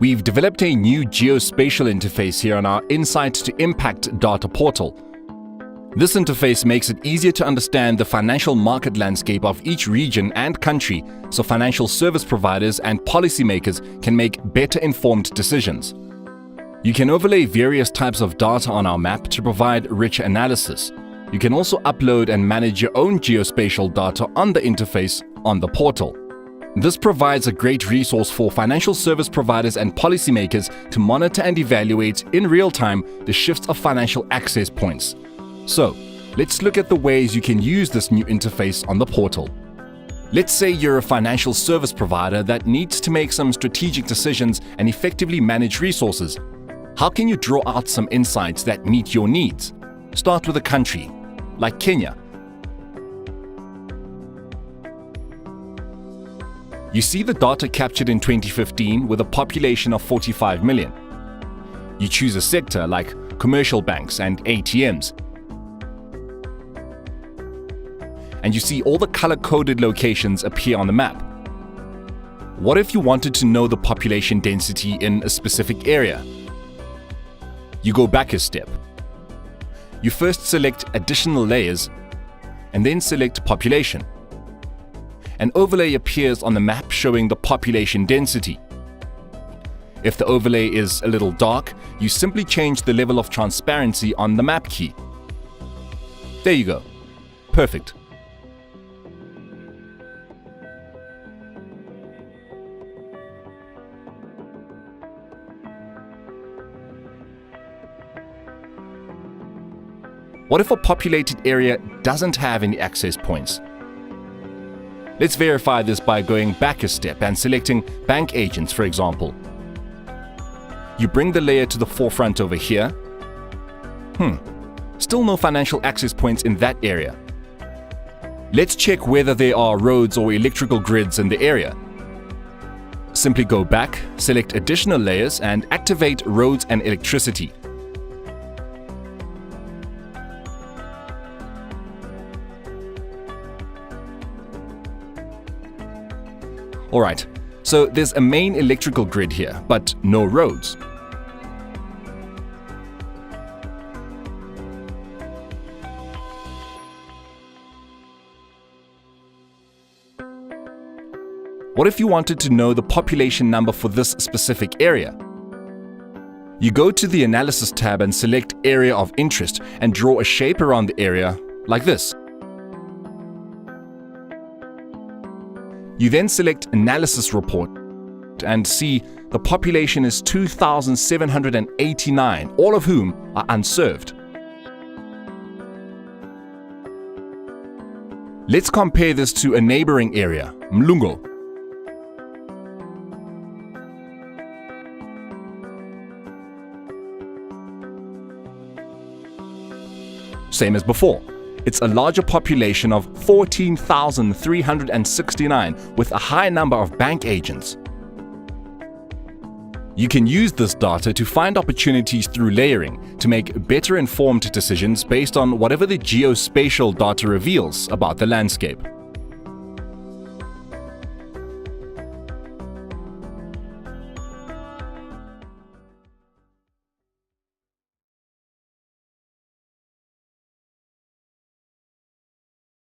We've developed a new geospatial interface here on our Insight to Impact data portal. This interface makes it easier to understand the financial market landscape of each region and country so financial service providers and policymakers can make better informed decisions. You can overlay various types of data on our map to provide rich analysis. You can also upload and manage your own geospatial data on the interface on the portal. This provides a great resource for financial service providers and policymakers to monitor and evaluate in real time the shifts of financial access points. So, let's look at the ways you can use this new interface on the portal. Let's say you're a financial service provider that needs to make some strategic decisions and effectively manage resources. How can you draw out some insights that meet your needs? Start with a country, like Kenya. You see the data captured in 2015 with a population of 45 million. You choose a sector like commercial banks and ATMs. And you see all the color-coded locations appear on the map. What if you wanted to know the population density in a specific area? You go back a step. You first select additional layers and then select population. An overlay appears on the map showing the population density. If the overlay is a little dark, you simply change the level of transparency on the map key. There you go. Perfect. What if a populated area doesn't have any access points? Let's verify this by going back a step and selecting bank agents, for example. You bring the layer to the forefront over here. Still no financial access points in that area. Let's check whether there are roads or electrical grids in the area. Simply go back, select additional layers and activate roads and electricity. Alright, so there's a main electrical grid here, but no roads. What if you wanted to know the population number for this specific area? You go to the Analysis tab and select Area of Interest and draw a shape around the area like this. You then select Analysis Report and see the population is 2,789, all of whom are unserved. Let's compare this to a neighboring area, Mlungo. Same as before. It's a larger population of 14,369 with a high number of bank agents. You can use this data to find opportunities through layering to make better informed decisions based on whatever the geospatial data reveals about the landscape.